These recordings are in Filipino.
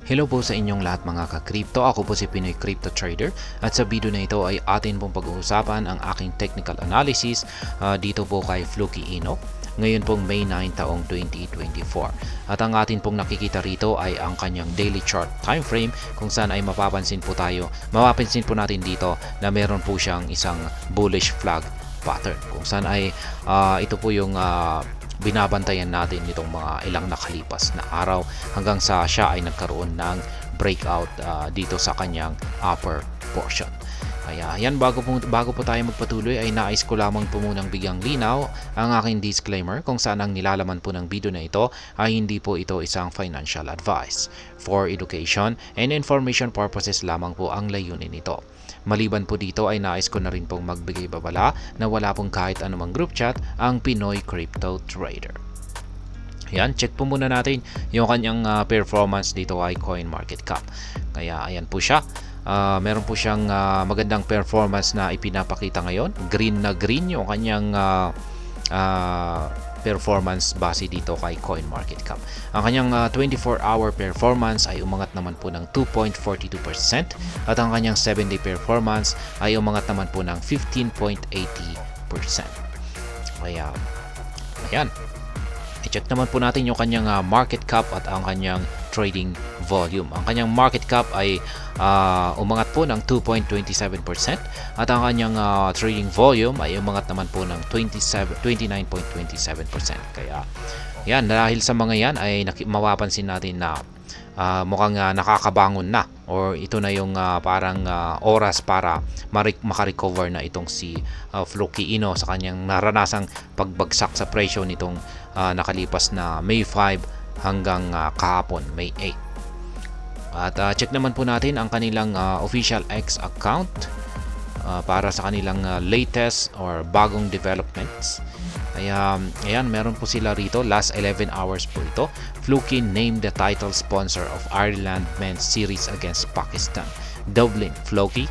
Hello po sa inyong lahat mga ka-crypto. Ako po si Pinoy Crypto Trader at sa video na ito ay atin pong pag-uusapan ang aking technical analysis dito po kay Fluky Ino. Ngayon pong May 9 taong 2024. At ang atin pong nakikita rito ay ang kanyang daily chart time frame kung saan ay mapapansin po natin dito na meron po siyang isang bullish flag pattern kung saan ay ito po yung binabantayan natin nitong mga ilang nakalipas na araw hanggang sa siya ay nagkaroon ng breakout dito sa kanyang upper portion. Kaya yan, bago po tayo magpatuloy ay nais ko lamang po munang bigyang linaw ang aking disclaimer kung saan ang nilalaman po ng video na ito ay hindi po ito isang financial advice. For education and information purposes lamang po ang layunin nito. Maliban po dito ay nais ko na rin pong magbigay babala na wala pong kahit anumang group chat ang Pinoy Crypto Trader. Yan, check po muna natin yung kanyang performance dito ay CoinMarketCap. Kaya ayan po siya. Meron po siyang magandang performance na ipinapakita ngayon. Green na green yung kanyang performance base dito kay CoinMarketCap. Ang kanyang 24-hour performance ay umangat naman po ng 2.42% at ang kanyang 7-day performance ay umangat naman po ng 15.80%. Kaya, ayan. I-check naman po natin yung kanyang market cap at ang kanyang trading volume. Ang kanyang market cap ay umangat po ng 2.27% at ang kanyang trading volume ay umangat naman po ng 29.27%. Kaya yan, dahil sa mga yan ay mapapansin natin na mukhang nakakabangon na or ito na yung parang oras para makarecover na itong si Fluky Ino sa kanyang naranasang pagbagsak sa presyo nitong nakalipas na May 5 hanggang kahapon May 8. At check naman po natin ang kanilang official X account para sa kanilang latest or bagong developments. Kaya ayan, meron po sila rito last 11 hours po ito. Fluky named the title sponsor of Ireland Men's Series against Pakistan. Dublin, Fluky.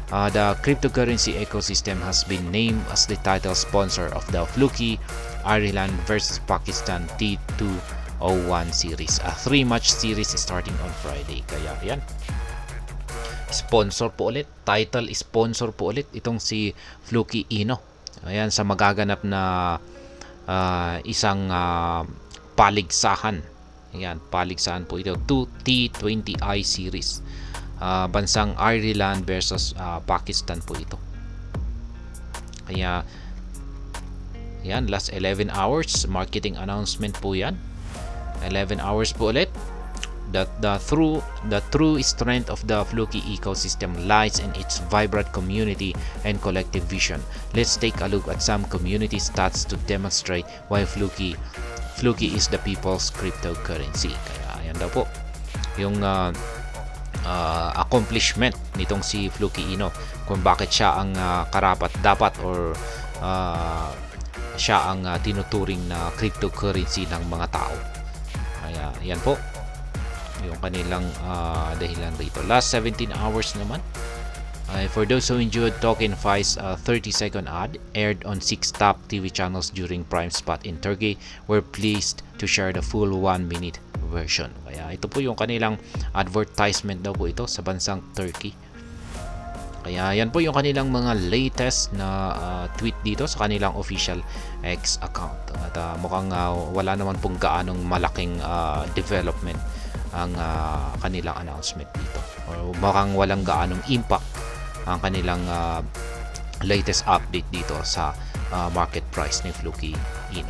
The cryptocurrency ecosystem has been named as the title sponsor of the Fluky Ireland versus Pakistan T201 series. A 3-match series starting on Friday. Kaya ayan, sponsor po ulit, title sponsor po ulit itong si Fluky Ino. Ayan, sa magaganap na isang paligsahan. Ayan, paligsahan po ito, 2 T20I series. Bansang Ireland versus Pakistan po ito. Kaya yan, last 11 hours marketing announcement po yan. 11 hours po ulit. That the true strength of the Fluky ecosystem lies in its vibrant community and collective vision. Let's take a look at some community stats to demonstrate why Fluky is the people's cryptocurrency. Kaya ayan daw po yung accomplishment nitong si Fluky Ino, kung bakit siya ang karapat dapat or siya ang tinuturing na cryptocurrency ng mga tao. Kaya ayan po yung kanilang dahilan rito. Last 17 hours naman, for those who enjoyed TokenFi's 30-second ad aired on 6 top TV channels during Prime Spot in Turkey, we're pleased to share the full 1-minute version. Kaya ito po yung kanilang advertisement daw po ito sa bansang Turkey. Kaya yan po yung kanilang mga latest na tweet dito sa kanilang official X account. At mukhang wala naman pong gaanong malaking development ang kanilang announcement dito, or mukhang walang gaanong impact ang kanilang latest update dito sa market price ni Fluky Ino.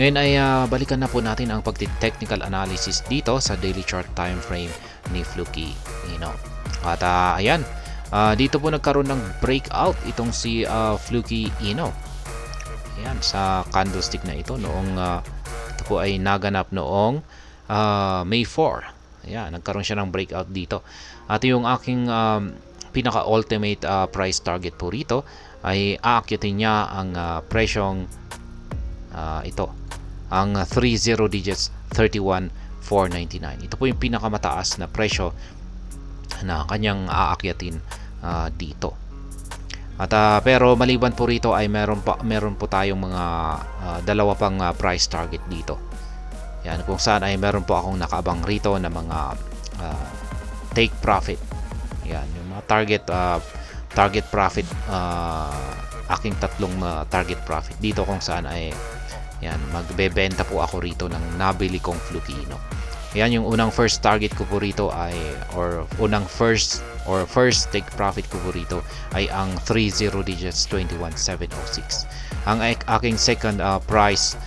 Ngayon ay balikan na po natin ang pagti-technical analysis dito sa daily chart time frame ni Fluky Ino. At ayan, dito po nagkaroon ng breakout itong si Fluky Ino. Ayan, sa candlestick na ito noong ito po ay naganap noong May 4. Ayan, nagkaroon siya ng breakout dito. At yung aking pinaka-ultimate price target po rito ay aakyatin niya ang presyong ito, ang 30 digits 31,499. Ito po yung pinakamataas na presyo na kanyang aakyatin dito. At pero maliban po rito ay meron po tayong mga dalawa pang price target dito. Yan, kung saan ay meron po akong nakaabang rito na mga take profit. Yan, yung mga target profit, aking tatlong target profit dito kung saan ay yan, magbebenta po ako rito ng nabili kong Flukino. Yan, yung unang first target ko po rito ay first take profit ko po rito ay ang 30 digits 21706. Ang aking second price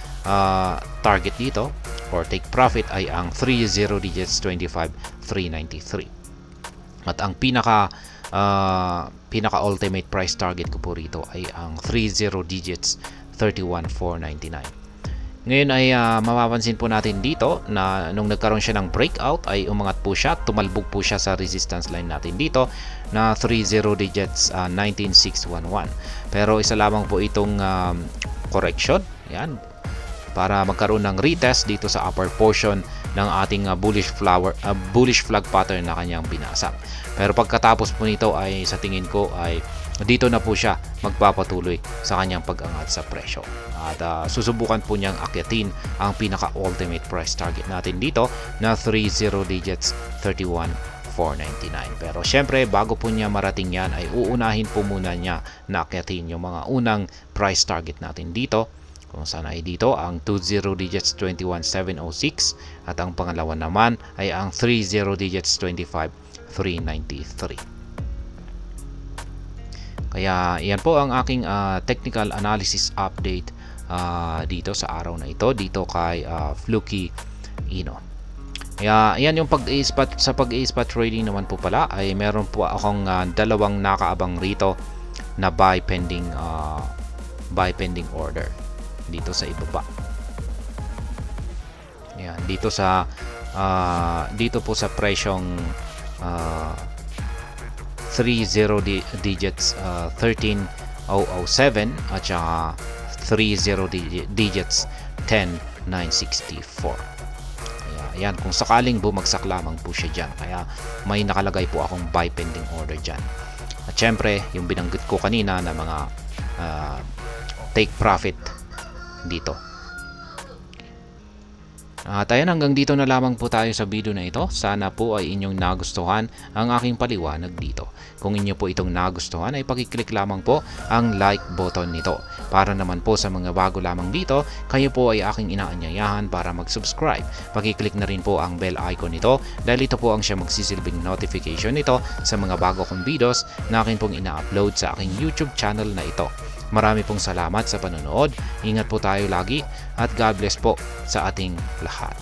target dito or take profit ay ang 30 digits 25393. At ang pinaka ultimate price target ko po rito ay ang 30 digits 31499. Ngayon ay mapapansin po natin dito na nung nagkaroon siya ng breakout ay umangat po siya, tumalbog po siya sa resistance line natin dito na 30 digits 19611. Pero isa lamang po itong correction, yan, para magkaroon ng retest dito sa upper portion ng ating bullish flag pattern na kanyang binasag. Pero pagkatapos po nito ay sa tingin ko ay dito na po siya magpapatuloy sa kanyang pag-angat sa presyo. At susubukan po niyang akyatin ang pinaka ultimate price target natin dito na 30 digits 31499. Pero syempre bago po niya marating yan ay uunahin po muna niya na akyatin yung mga unang price target natin dito, kung saan ay dito ang 20 digits 21706 at ang pangalawa naman ay ang 30 digits 25393. Kaya yan po ang aking technical analysis update dito sa araw na ito dito kay Flukino. Kaya yan yung sa pag-i-spot trading naman po pala ay meron po akong dalawang nakaabang rito na buy pending order dito sa ibaba. Yan, dito po sa presyong 30 digits 13007 at saka 30 digits 10964. Ayan, kung sakaling bumagsak lamang po siya dyan, kaya may nakalagay po akong buy pending order dyan. At syempre yung binanggit ko kanina na mga take profit dito. At ayan, hanggang dito na lamang po tayo sa video na ito. Sana po ay inyong nagustuhan ang aking paliwanag dito. Kung inyo po itong nagustuhan ay pakiclick lamang po ang like button nito. Para naman po sa mga bago lamang dito, kayo po ay aking inaanyayahan para mag-subscribe. Pakiclick na rin po ang bell icon nito dahil ito po ang siya magsisilbing notification nito sa mga bago kong videos na akin pong ina-upload sa aking YouTube channel na ito. Marami pong salamat sa panonood. Ingat po tayo lagi at God bless po sa ating lahat.